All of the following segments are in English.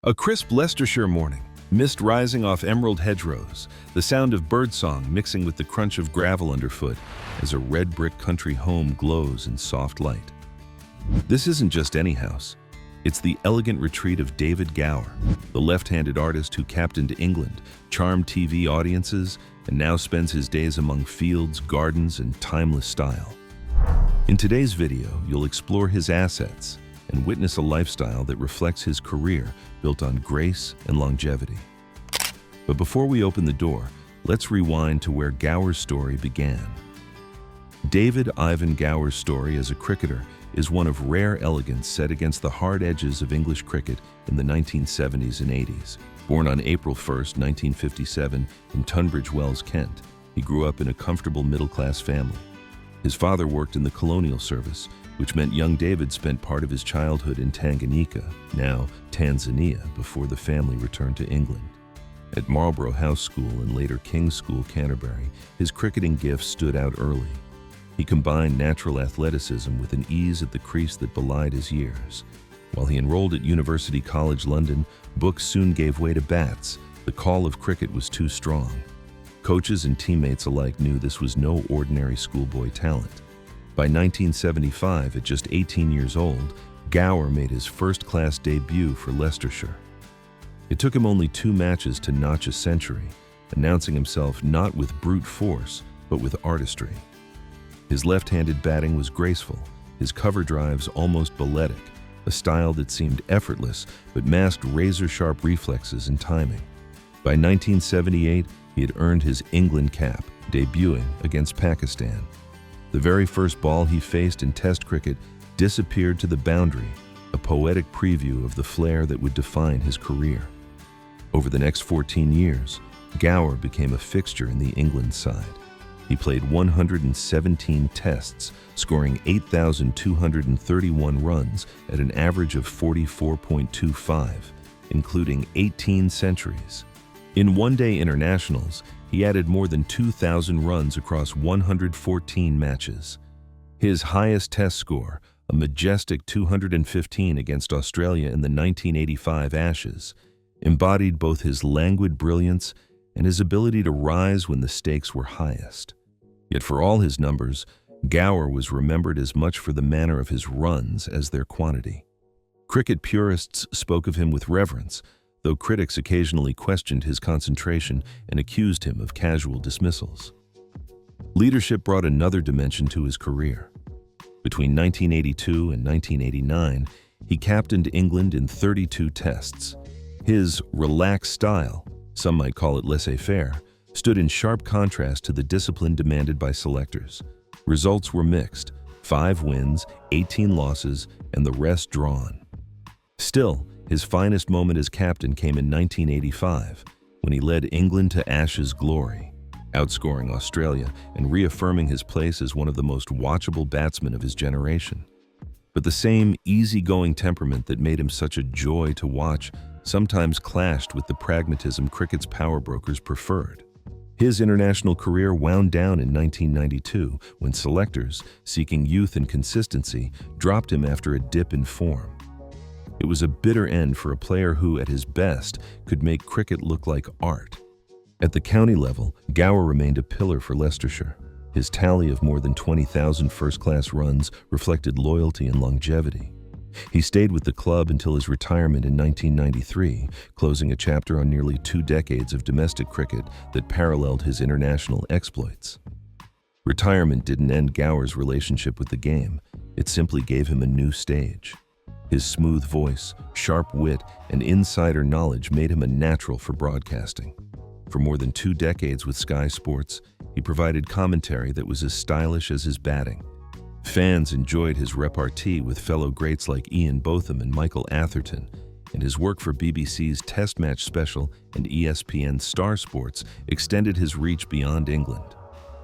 A crisp Leicestershire morning, mist rising off emerald hedgerows, the sound of birdsong mixing with the crunch of gravel underfoot as a red brick country home glows in soft light. This isn't just any house. It's the elegant retreat of David Gower, the left-handed artist who captained England, charmed TV audiences, and now spends his days among fields, gardens, and timeless style. In today's video, you'll explore his assets and witness a lifestyle that reflects his career built on grace and longevity. But before we open the door, let's rewind to where Gower's story began. David Ivan Gower's story as a cricketer is one of rare elegance set against the hard edges of English cricket in the 1970s and 80s. Born on April 1, 1957, in Tunbridge Wells, Kent, he grew up in a comfortable middle-class family. His father worked in the colonial service, which meant young David spent part of his childhood in Tanganyika, now Tanzania, before the family returned to England. At Marlborough House School and later King's School, Canterbury, his cricketing gifts stood out early. He combined natural athleticism with an ease at the crease that belied his years. While he enrolled at University College London, books soon gave way to bats. The call of cricket was too strong. Coaches and teammates alike knew this was no ordinary schoolboy talent. By 1975, at just 18 years old, Gower made his first-class debut for Leicestershire. It took him only 2 matches to notch a century, announcing himself not with brute force, but with artistry. His left-handed batting was graceful, his cover drives almost balletic, a style that seemed effortless but masked razor-sharp reflexes and timing. By 1978, he had earned his England cap, debuting against Pakistan. The very first ball he faced in Test cricket disappeared to the boundary, a poetic preview of the flair that would define his career. Over the next 14 years, Gower became a fixture in the England side. He played 117 tests, scoring 8,231 runs at an average of 44.25, including 18 centuries. In one-day internationals, he added more than 2,000 runs across 114 matches. His highest test score, a majestic 215 against Australia in the 1985 Ashes, embodied both his languid brilliance and his ability to rise when the stakes were highest. Yet for all his numbers, Gower was remembered as much for the manner of his runs as their quantity. Cricket purists spoke of him with reverence, though critics occasionally questioned his concentration and accused him of casual dismissals. Leadership brought another dimension to his career. Between 1982 and 1989, he captained England in 32 tests. His relaxed style, some might call it laissez-faire, stood in sharp contrast to the discipline demanded by selectors. Results were mixed: 5 wins, 18 losses, and the rest drawn. Still, his finest moment as captain came in 1985, when he led England to Ashes glory, outscoring Australia and reaffirming his place as one of the most watchable batsmen of his generation. But the same easygoing temperament that made him such a joy to watch sometimes clashed with the pragmatism cricket's power brokers preferred. His international career wound down in 1992 when selectors, seeking youth and consistency, dropped him after a dip in form. It was a bitter end for a player who, at his best, could make cricket look like art. At the county level, Gower remained a pillar for Leicestershire. His tally of more than 20,000 first-class runs reflected loyalty and longevity. He stayed with the club until his retirement in 1993, closing a chapter on nearly 2 decades of domestic cricket that paralleled his international exploits. Retirement didn't end Gower's relationship with the game. It simply gave him a new stage. His smooth voice, sharp wit, and insider knowledge made him a natural for broadcasting. For more than 2 decades with Sky Sports, he provided commentary that was as stylish as his batting. Fans enjoyed his repartee with fellow greats like Ian Botham and Michael Atherton, and his work for BBC's Test Match Special and ESPN's Star Sports extended his reach beyond England.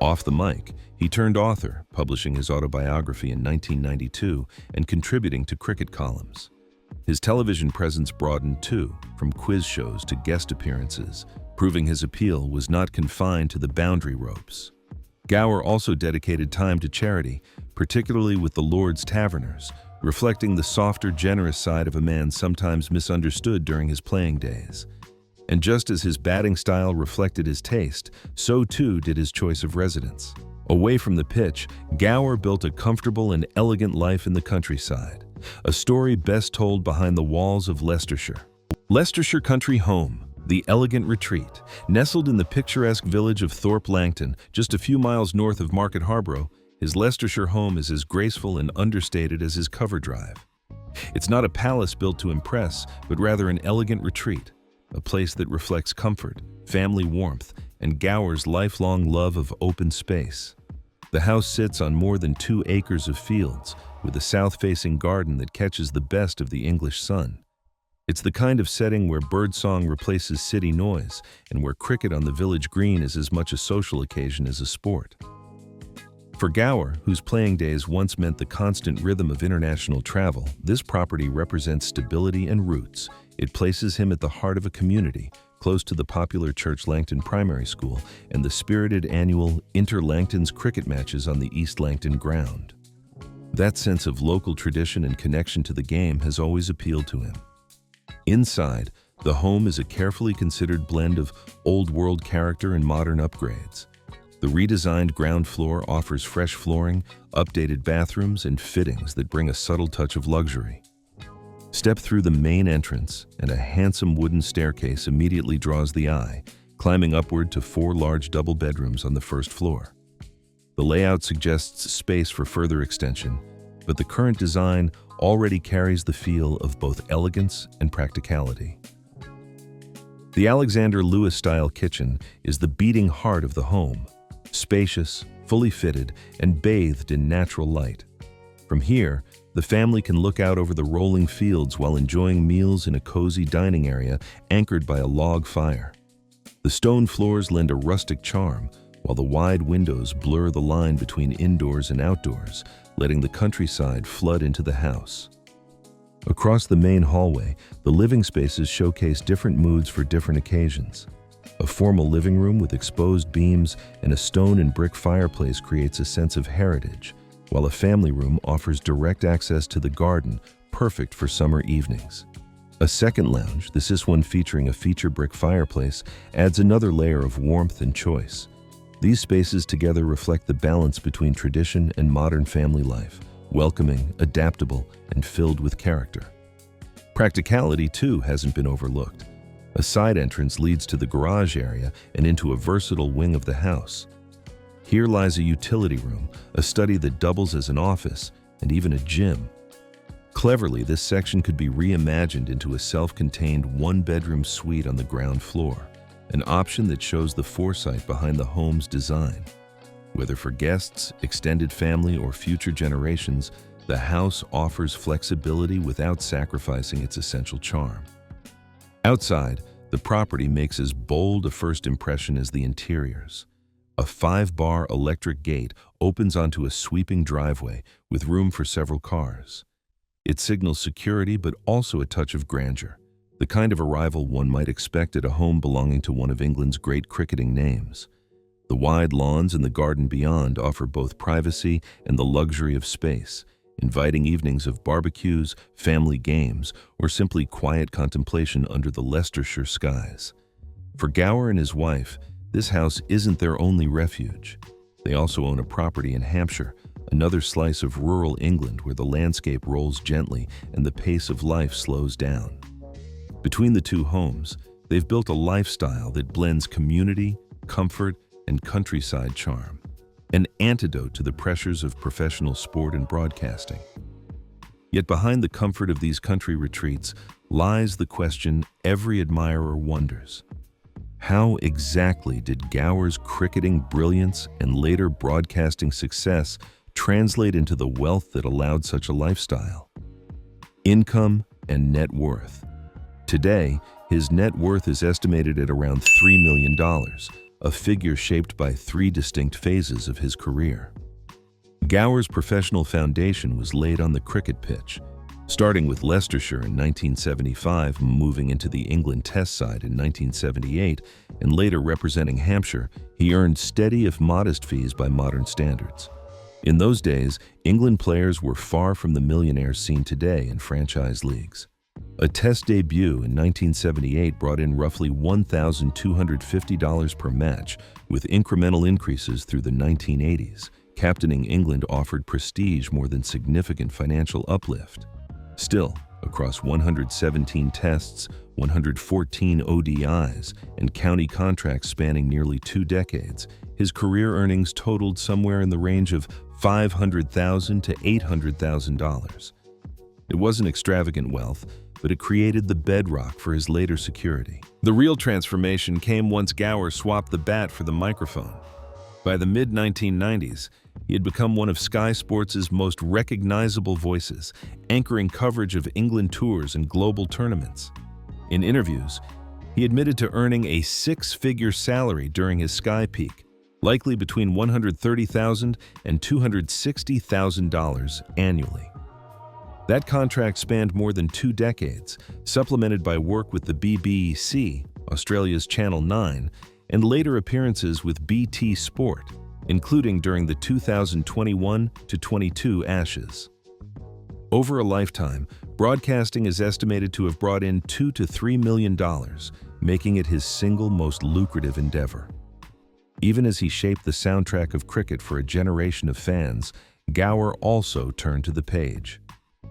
Off the mic, he turned author, publishing his autobiography in 1992 and contributing to cricket columns. His television presence broadened too, from quiz shows to guest appearances, proving his appeal was not confined to the boundary ropes. Gower also dedicated time to charity, particularly with the Lord's Taverners, reflecting the softer, generous side of a man sometimes misunderstood during his playing days. And just as his batting style reflected his taste, so too did his choice of residence. Away from the pitch, Gower built a comfortable and elegant life in the countryside, a story best told behind the walls of Leicestershire. Leicestershire Country Home, the elegant retreat. Nestled in the picturesque village of Thorpe Langton, just a few miles north of Market Harborough, his Leicestershire home is as graceful and understated as his cover drive. It's not a palace built to impress, but rather an elegant retreat, a place that reflects comfort, family warmth, and Gower's lifelong love of open space. The house sits on more than 2 acres of fields, with a south-facing garden that catches the best of the English sun. It's the kind of setting where birdsong replaces city noise, and where cricket on the village green is as much a social occasion as a sport. For Gower, whose playing days once meant the constant rhythm of international travel, this property represents stability and roots. It places him at the heart of a community, close to the popular Church Langton Primary School and the spirited annual Inter-Langtons cricket matches on the East Langton ground. That sense of local tradition and connection to the game has always appealed to him. Inside, the home is a carefully considered blend of old-world character and modern upgrades. The redesigned ground floor offers fresh flooring, updated bathrooms, and fittings that bring a subtle touch of luxury. Step through the main entrance, and a handsome wooden staircase immediately draws the eye, climbing upward to 4 large double bedrooms on the first floor. The layout suggests space for further extension, but the current design already carries the feel of both elegance and practicality. The Alexander Lewis-style kitchen is the beating heart of the home, spacious, fully fitted, and bathed in natural light. From here, the family can look out over the rolling fields while enjoying meals in a cozy dining area anchored by a log fire. The stone floors lend a rustic charm, while the wide windows blur the line between indoors and outdoors, letting the countryside flood into the house. Across the main hallway, the living spaces showcase different moods for different occasions. A formal living room with exposed beams and a stone and brick fireplace creates a sense of heritage, while a family room offers direct access to the garden, perfect for summer evenings. A second lounge, this one featuring a feature brick fireplace, adds another layer of warmth and choice. These spaces together reflect the balance between tradition and modern family life, welcoming, adaptable, and filled with character. Practicality, too, hasn't been overlooked. A side entrance leads to the garage area and into a versatile wing of the house. Here lies a utility room, a study that doubles as an office, and even a gym. Cleverly, this section could be reimagined into a self-contained 1-bedroom suite on the ground floor, an option that shows the foresight behind the home's design. Whether for guests, extended family, or future generations, the house offers flexibility without sacrificing its essential charm. Outside, the property makes as bold a first impression as the interiors. A 5-bar electric gate opens onto a sweeping driveway with room for several cars. It signals security but also a touch of grandeur, the kind of arrival one might expect at a home belonging to one of England's great cricketing names. The wide lawns and the garden beyond offer both privacy and the luxury of space, inviting evenings of barbecues, family games, or simply quiet contemplation under the Leicestershire skies. For Gower and his wife, this house isn't their only refuge. They also own a property in Hampshire, another slice of rural England where the landscape rolls gently and the pace of life slows down. Between the two homes, they've built a lifestyle that blends community, comfort, and countryside charm, an antidote to the pressures of professional sport and broadcasting. Yet behind the comfort of these country retreats lies the question every admirer wonders. How exactly did Gower's cricketing brilliance and later broadcasting success translate into the wealth that allowed such a lifestyle? Income and net worth. Today, his net worth is estimated at around $3 million, a figure shaped by 3 distinct phases of his career. Gower's professional foundation was laid on the cricket pitch, starting with Leicestershire in 1975, moving into the England Test side in 1978, and later representing Hampshire. He earned steady if modest fees by modern standards. In those days, England players were far from the millionaires seen today in franchise leagues. A Test debut in 1978 brought in roughly $1,250 per match, with incremental increases through the 1980s. Captaining England offered prestige more than significant financial uplift. Still, across 117 tests, 114 ODIs, and county contracts spanning nearly 2 decades, his career earnings totaled somewhere in the range of $500,000 to $800,000. It wasn't extravagant wealth, but it created the bedrock for his later security. The real transformation came once Gower swapped the bat for the microphone. By the mid-1990s, he had become one of Sky Sports' most recognizable voices, anchoring coverage of England tours and global tournaments. In interviews, he admitted to earning a 6-figure salary during his Sky peak, likely between $130,000 and $260,000 annually. That contract spanned more than 2 decades, supplemented by work with the BBC, Australia's Channel 9, and later appearances with BT Sport, including during the 2021-22 Ashes. Over a lifetime, broadcasting is estimated to have brought in $2 to $3 million, making it his single most lucrative endeavor. Even as he shaped the soundtrack of cricket for a generation of fans, Gower also turned to the page.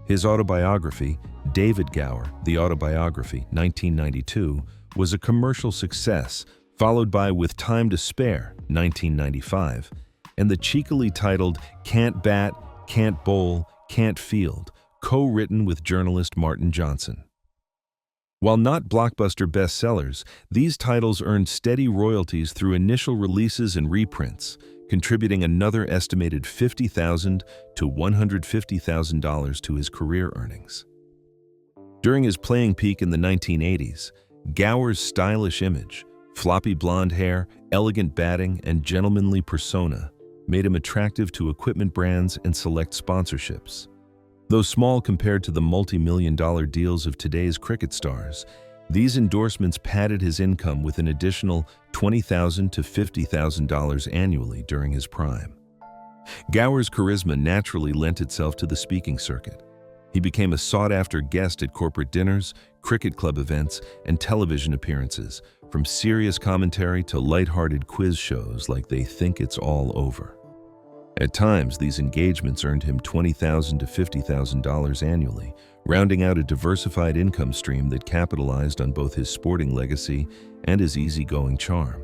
His autobiography, David Gower, The Autobiography, 1992, was a commercial success, followed by With Time to Spare, 1995, and the cheekily titled Can't Bat, Can't Bowl, Can't Field, co-written with journalist Martin Johnson. While not blockbuster bestsellers, these titles earned steady royalties through initial releases and reprints, contributing another estimated $50,000 to $150,000 to his career earnings. During his playing peak in the 1980s, Gower's stylish image, floppy blonde hair, elegant batting, and gentlemanly persona made him attractive to equipment brands and select sponsorships. Though small compared to the multi-million-dollar deals of today's cricket stars, these endorsements padded his income with an additional $20,000 to $50,000 annually during his prime. Gower's charisma naturally lent itself to the speaking circuit. He became a sought-after guest at corporate dinners, cricket club events, and television appearances, from serious commentary to lighthearted quiz shows like They Think It's All Over. At times, these engagements earned him $20,000 to $50,000 annually, rounding out a diversified income stream that capitalized on both his sporting legacy and his easygoing charm.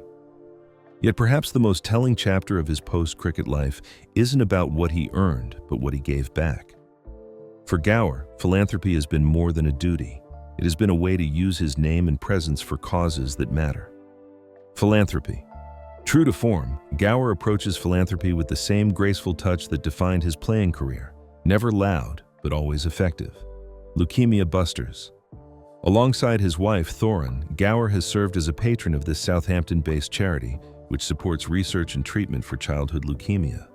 Yet perhaps the most telling chapter of his post-cricket life isn't about what he earned, but what he gave back. For Gower, philanthropy has been more than a duty. It has been a way to use his name and presence for causes that matter. Philanthropy. True to form, Gower approaches philanthropy with the same graceful touch that defined his playing career, never loud, but always effective. Leukemia Busters. Alongside his wife, Thorin, Gower has served as a patron of this Southampton-based charity, which supports research and treatment for childhood leukemia.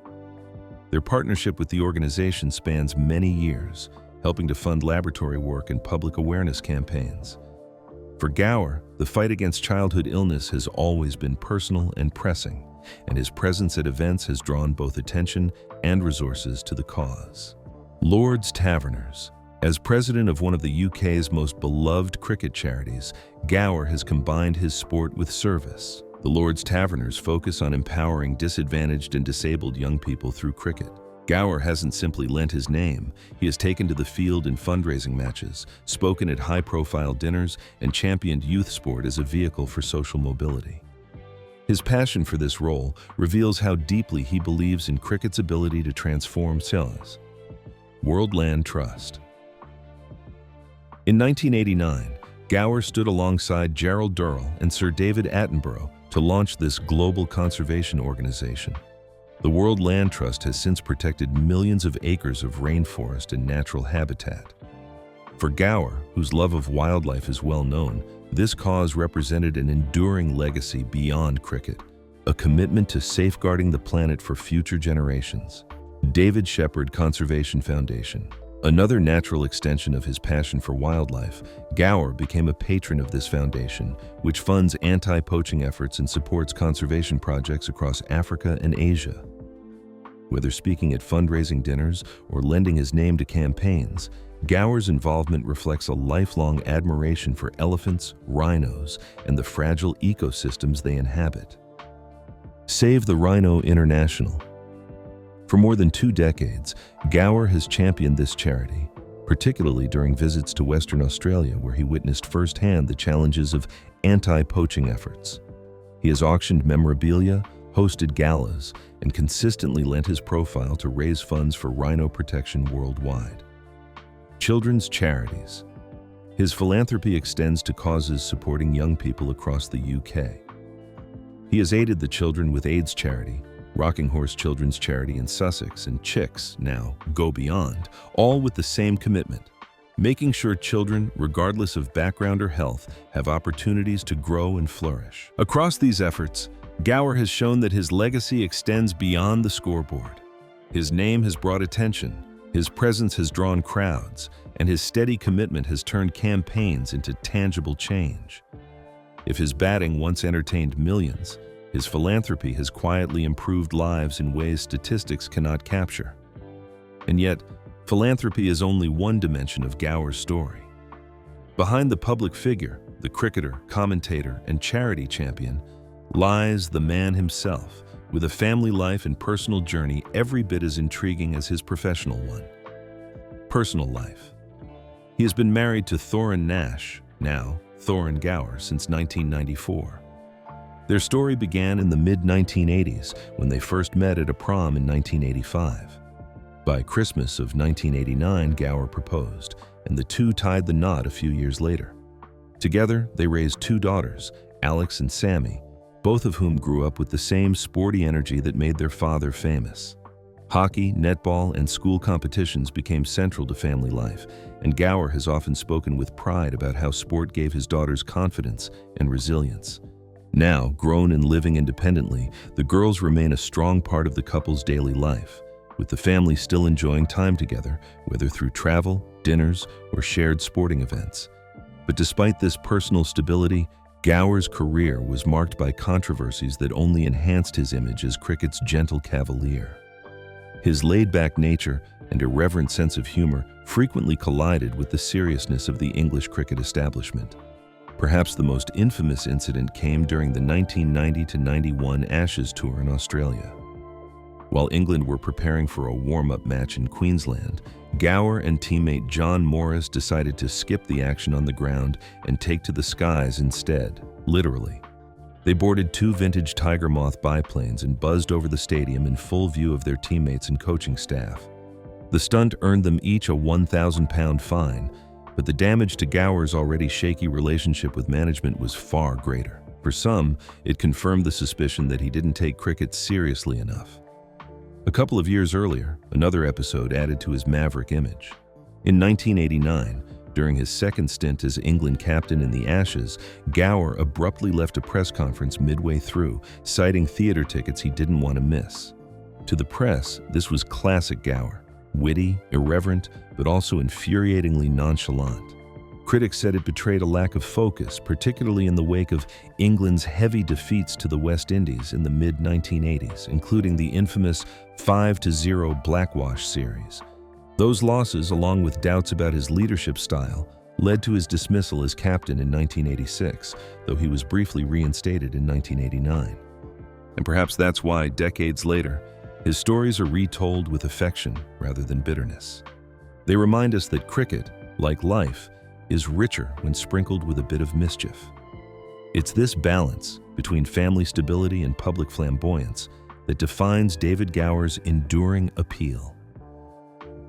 Their partnership with the organization spans many years, helping to fund laboratory work and public awareness campaigns. For Gower, the fight against childhood illness has always been personal and pressing, and his presence at events has drawn both attention and resources to the cause. Lord's Taverners. As president of one of the UK's most beloved cricket charities, Gower has combined his sport with service. The Lord's Taverners focus on empowering disadvantaged and disabled young people through cricket. Gower hasn't simply lent his name. He has taken to the field in fundraising matches, spoken at high-profile dinners, and championed youth sport as a vehicle for social mobility. His passion for this role reveals how deeply he believes in cricket's ability to transform cities. World Land Trust. In 1989, Gower stood alongside Gerald Durrell and Sir David Attenborough to launch this global conservation organization. The World Land Trust has since protected millions of acres of rainforest and natural habitat. For Gower, whose love of wildlife is well known, this cause represented an enduring legacy beyond cricket, a commitment to safeguarding the planet for future generations. David Shepherd Conservation Foundation. Another natural extension of his passion for wildlife, Gower became a patron of this foundation, which funds anti-poaching efforts and supports conservation projects across Africa and Asia. Whether speaking at fundraising dinners or lending his name to campaigns, Gower's involvement reflects a lifelong admiration for elephants, rhinos, and the fragile ecosystems they inhabit. Save the Rhino International. For more than 2 decades, Gower has championed this charity, particularly during visits to Western Australia, where he witnessed firsthand the challenges of anti-poaching efforts. He has auctioned memorabilia, hosted galas, and consistently lent his profile to raise funds for rhino protection worldwide. Children's charities. His philanthropy extends to causes supporting young people across the UK. He has aided the Children with AIDS charity, Rocking Horse Children's Charity in Sussex, and Chicks, now Go Beyond, all with the same commitment: making sure children, regardless of background or health, have opportunities to grow and flourish. Across these efforts, Gower has shown that his legacy extends beyond the scoreboard. His name has brought attention, his presence has drawn crowds, and his steady commitment has turned campaigns into tangible change. If his batting once entertained millions, his philanthropy has quietly improved lives in ways statistics cannot capture. And yet, philanthropy is only one dimension of Gower's story. Behind the public figure, the cricketer, commentator, and charity champion, lies the man himself, with a family life and personal journey every bit as intriguing as his professional one. Personal life. He has been married to Thorin Nash, now Thorin Gower, since 1994. Their story began in the mid-1980s when they first met at a prom in 1985. By Christmas of 1989, Gower proposed, and the two tied the knot a few years later. Together, they raised 2 daughters, Alex and Sammy, both of whom grew up with the same sporty energy that made their father famous. Hockey, netball, and school competitions became central to family life, and Gower has often spoken with pride about how sport gave his daughters confidence and resilience. Now, grown and living independently, the girls remain a strong part of the couple's daily life, with the family still enjoying time together, whether through travel, dinners, or shared sporting events. But despite this personal stability, Gower's career was marked by controversies that only enhanced his image as cricket's gentle cavalier. His laid-back nature and irreverent sense of humor frequently collided with the seriousness of the English cricket establishment. Perhaps the most infamous incident came during the 1990-91 Ashes tour in Australia. While England were preparing for a warm-up match in Queensland, Gower and teammate John Morris decided to skip the action on the ground and take to the skies instead, literally. They boarded 2 vintage Tiger Moth biplanes and buzzed over the stadium in full view of their teammates and coaching staff. The stunt earned them each a £1,000 fine, but the damage to Gower's already shaky relationship with management was far greater. For some, it confirmed the suspicion that he didn't take cricket seriously enough. A couple of years earlier, another episode added to his maverick image. In 1989, during his second stint as England captain in the Ashes, Gower abruptly left a press conference midway through, citing theater tickets he didn't want to miss. To the press, this was classic Gower. Witty, irreverent, but also infuriatingly nonchalant. Critics said it betrayed a lack of focus, particularly in the wake of England's heavy defeats to the West Indies in the mid-1980s, including the infamous 5-0 Blackwash series. Those losses, along with doubts about his leadership style, led to his dismissal as captain in 1986, though he was briefly reinstated in 1989. And perhaps that's why, decades later, his stories are retold with affection rather than bitterness. They remind us that cricket, like life, is richer when sprinkled with a bit of mischief. It's this balance between family stability and public flamboyance that defines David Gower's enduring appeal.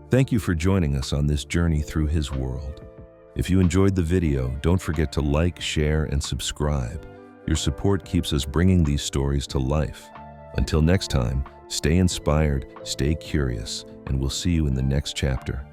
Thank you for joining us on this journey through his world. If you enjoyed the video, don't forget to like, share, and subscribe. Your support keeps us bringing these stories to life. Until next time, stay inspired, stay curious, and we'll see you in the next chapter.